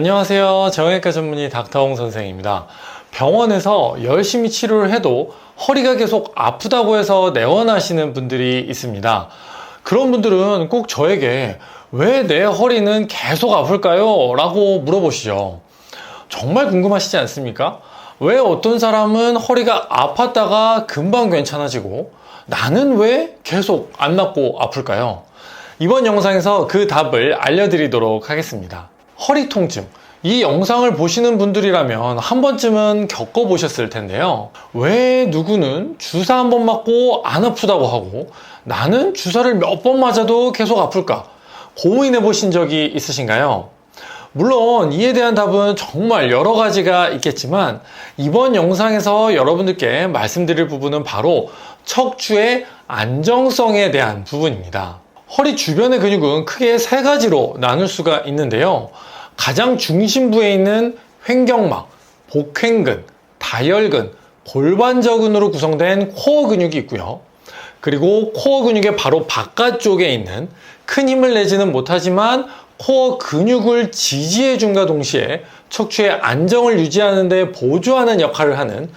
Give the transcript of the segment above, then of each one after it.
안녕하세요. 정형외과 전문의 닥터홍 선생입니다. 병원에서 열심히 치료를 해도 허리가 계속 아프다고 해서 내원하시는 분들이 있습니다. 그런 분들은 꼭 저에게 왜 내 허리는 계속 아플까요? 라고 물어보시죠. 정말 궁금하시지 않습니까? 왜 어떤 사람은 허리가 아팠다가 금방 괜찮아지고 나는 왜 계속 안 낫고 아플까요? 이번 영상에서 그 답을 알려드리도록 하겠습니다. 허리 통증, 이 영상을 보시는 분들이라면 한 번쯤은 겪어보셨을 텐데요. 왜 누구는 주사 한 번 맞고 안 아프다고 하고 나는 주사를 몇 번 맞아도 계속 아플까? 고민해 보신 적이 있으신가요? 물론 이에 대한 답은 정말 여러 가지가 있겠지만 이번 영상에서 여러분들께 말씀드릴 부분은 바로 척추의 안정성에 대한 부분입니다. 허리 주변의 근육은 크게 세 가지로 나눌 수가 있는데요. 가장 중심부에 있는 횡격막, 복횡근, 다혈근, 골반저근으로 구성된 코어 근육이 있고요. 그리고 코어 근육의 바로 바깥쪽에 있는 큰 힘을 내지는 못하지만 코어 근육을 지지해준과 동시에 척추의 안정을 유지하는 데 보조하는 역할을 하는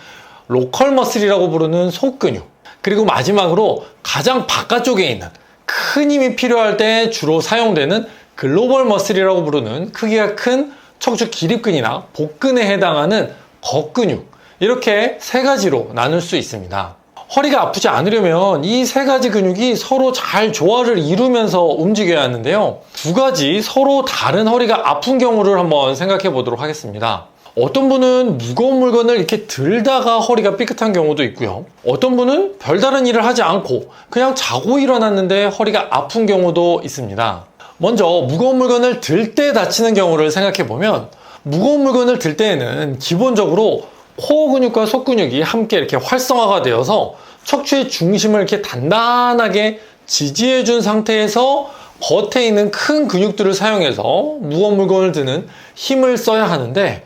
로컬 머슬이라고 부르는 속근육, 그리고 마지막으로 가장 바깥쪽에 있는 큰 힘이 필요할 때 주로 사용되는 글로벌 머슬이라고 부르는 크기가 큰 척추 기립근이나 복근에 해당하는 겉근육, 이렇게 세 가지로 나눌 수 있습니다. 허리가 아프지 않으려면 이 세 가지 근육이 서로 잘 조화를 이루면서 움직여야 하는데요. 두 가지 서로 다른 허리가 아픈 경우를 한번 생각해 보도록 하겠습니다. 어떤 분은 무거운 물건을 이렇게 들다가 허리가 삐끗한 경우도 있고요. 어떤 분은 별다른 일을 하지 않고 그냥 자고 일어났는데 허리가 아픈 경우도 있습니다. 먼저 무거운 물건을 들 때 다치는 경우를 생각해 보면, 무거운 물건을 들 때에는 기본적으로 코어 근육과 속근육이 함께 이렇게 활성화가 되어서 척추의 중심을 이렇게 단단하게 지지해 준 상태에서 겉에 있는 큰 근육들을 사용해서 무거운 물건을 드는 힘을 써야 하는데,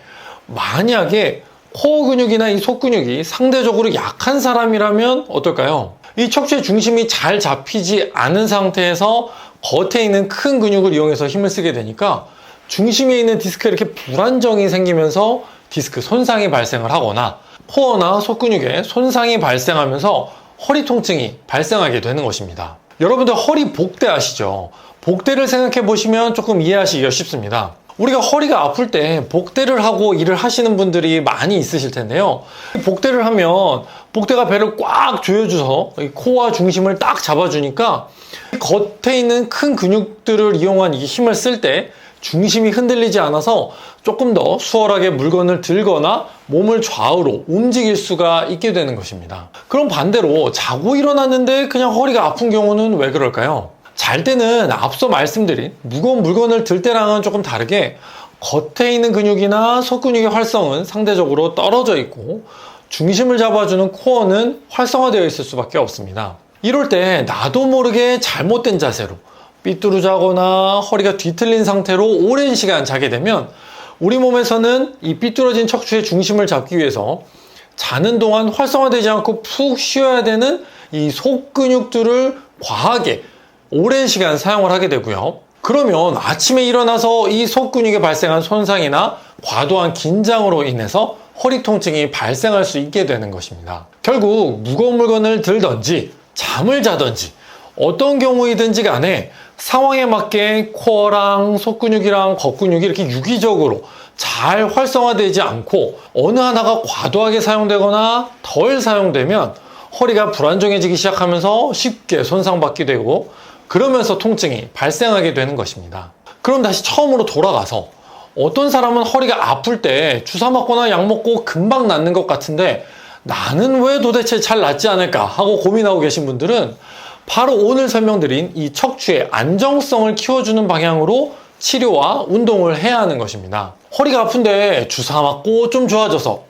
만약에 코어 근육이나 이 속근육이 상대적으로 약한 사람이라면 어떨까요? 이 척추의 중심이 잘 잡히지 않은 상태에서 겉에 있는 큰 근육을 이용해서 힘을 쓰게 되니까 중심에 있는 디스크에 이렇게 불안정이 생기면서 디스크 손상이 발생을 하거나 코어나 속근육에 손상이 발생하면서 허리 통증이 발생하게 되는 것입니다. 여러분들 허리 복대 아시죠? 복대를 생각해 보시면 조금 이해하시기가 쉽습니다. 우리가 허리가 아플 때 복대를 하고 일을 하시는 분들이 많이 있으실 텐데요. 복대를 하면 복대가 배를 꽉 조여줘서 코어와 중심을 딱 잡아주니까 겉에 있는 큰 근육들을 이용한 이 힘을 쓸 때 중심이 흔들리지 않아서 조금 더 수월하게 물건을 들거나 몸을 좌우로 움직일 수가 있게 되는 것입니다. 그럼 반대로 자고 일어났는데 그냥 허리가 아픈 경우는 왜 그럴까요? 잘 때는 앞서 말씀드린 무거운 물건을 들 때랑은 조금 다르게 겉에 있는 근육이나 속근육의 활성은 상대적으로 떨어져 있고 중심을 잡아주는 코어는 활성화되어 있을 수밖에 없습니다. 이럴 때 나도 모르게 잘못된 자세로 삐뚤어지거나 허리가 뒤틀린 상태로 오랜 시간 자게 되면 우리 몸에서는 이 삐뚤어진 척추의 중심을 잡기 위해서 자는 동안 활성화되지 않고 푹 쉬어야 되는 이 속근육들을 과하게 오랜 시간 사용을 하게 되고요. 그러면 아침에 일어나서 이 속근육에 발생한 손상이나 과도한 긴장으로 인해서 허리 통증이 발생할 수 있게 되는 것입니다. 결국 무거운 물건을 들든지 잠을 자든지 어떤 경우이든지 간에 상황에 맞게 코어랑 속근육이랑 겉근육이 이렇게 유기적으로 잘 활성화되지 않고 어느 하나가 과도하게 사용되거나 덜 사용되면 허리가 불안정해지기 시작하면서 쉽게 손상받게 되고 그러면서 통증이 발생하게 되는 것입니다. 그럼 다시 처음으로 돌아가서 어떤 사람은 허리가 아플 때 주사 맞거나 약 먹고 금방 낫는 것 같은데 나는 왜 도대체 잘 낫지 않을까 하고 고민하고 계신 분들은 바로 오늘 설명드린 이 척추의 안정성을 키워주는 방향으로 치료와 운동을 해야 하는 것입니다. 허리가 아픈데 주사 맞고 좀 좋아져서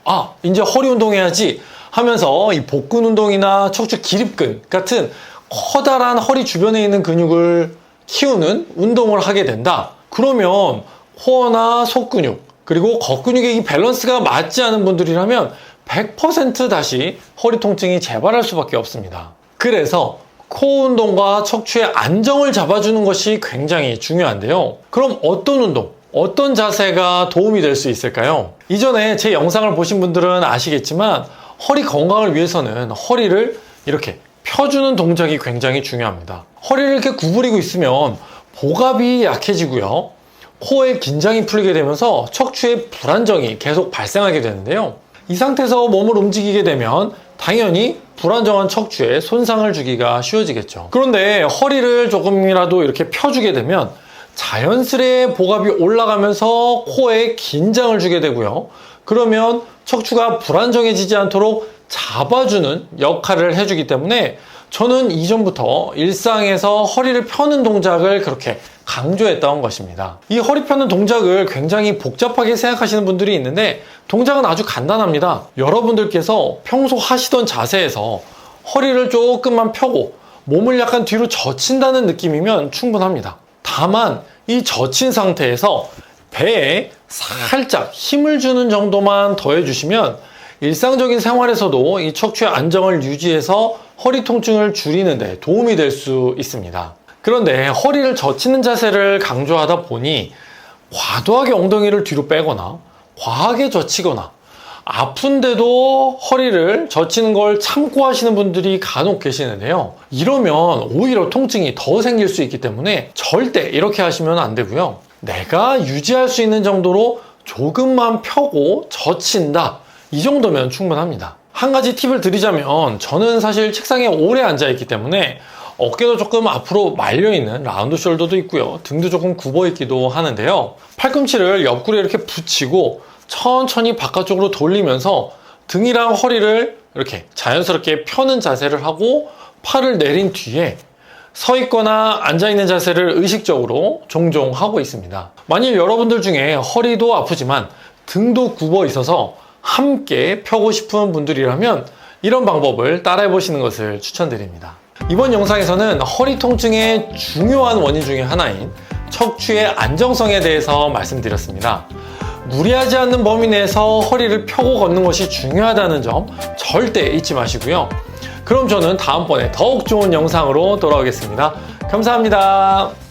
이제 허리 운동해야지 하면서 이 복근 운동이나 척추 기립근 같은 커다란 허리 주변에 있는 근육을 키우는 운동을 하게 된다. 그러면 코어나 속근육 그리고 겉근육의 이 밸런스가 맞지 않은 분들이라면 100% 다시 허리 통증이 재발할 수밖에 없습니다. 그래서 코어 운동과 척추의 안정을 잡아주는 것이 굉장히 중요한데요. 그럼 어떤 운동, 어떤 자세가 도움이 될 수 있을까요? 이전에 제 영상을 보신 분들은 아시겠지만 허리 건강을 위해서는 허리를 이렇게 펴주는 동작이 굉장히 중요합니다. 허리를 이렇게 구부리고 있으면 복압이 약해지고요. 코에 긴장이 풀리게 되면서 척추에 불안정이 계속 발생하게 되는데요. 이 상태에서 몸을 움직이게 되면 당연히 불안정한 척추에 손상을 주기가 쉬워지겠죠. 그런데 허리를 조금이라도 이렇게 펴주게 되면 자연스레 복압이 올라가면서 코에 긴장을 주게 되고요. 그러면 척추가 불안정해지지 않도록 잡아주는 역할을 해주기 때문에 저는 이전부터 일상에서 허리를 펴는 동작을 그렇게 강조했던 것입니다. 이 허리 펴는 동작을 굉장히 복잡하게 생각하시는 분들이 있는데 동작은 아주 간단합니다. 여러분들께서 평소 하시던 자세에서 허리를 조금만 펴고 몸을 약간 뒤로 젖힌다는 느낌이면 충분합니다. 다만 이 젖힌 상태에서 배에 살짝 힘을 주는 정도만 더해주시면 일상적인 생활에서도 이 척추의 안정을 유지해서 허리 통증을 줄이는 데 도움이 될 수 있습니다. 그런데 허리를 젖히는 자세를 강조하다 보니 과도하게 엉덩이를 뒤로 빼거나 과하게 젖히거나 아픈데도 허리를 젖히는 걸 참고 하시는 분들이 간혹 계시는데요. 이러면 오히려 통증이 더 생길 수 있기 때문에 절대 이렇게 하시면 안 되고요. 내가 유지할 수 있는 정도로 조금만 펴고 젖힌다. 이 정도면 충분합니다. 한 가지 팁을 드리자면 저는 사실 책상에 오래 앉아있기 때문에 어깨도 조금 앞으로 말려있는 라운드 숄더도 있고요. 등도 조금 굽어있기도 하는데요. 팔꿈치를 옆구리에 이렇게 붙이고 천천히 바깥쪽으로 돌리면서 등이랑 허리를 이렇게 자연스럽게 펴는 자세를 하고 팔을 내린 뒤에 서 있거나 앉아있는 자세를 의식적으로 종종 하고 있습니다. 만일 여러분들 중에 허리도 아프지만 등도 굽어 있어서 함께 펴고 싶은 분들이라면 이런 방법을 따라해 보시는 것을 추천드립니다. 이번 영상에서는 허리 통증의 중요한 원인 중에 하나인 척추의 안정성에 대해서 말씀드렸습니다. 무리하지 않는 범위 내에서 허리를 펴고 걷는 것이 중요하다는 점 절대 잊지 마시고요. 그럼 저는 다음번에 더욱 좋은 영상으로 돌아오겠습니다. 감사합니다.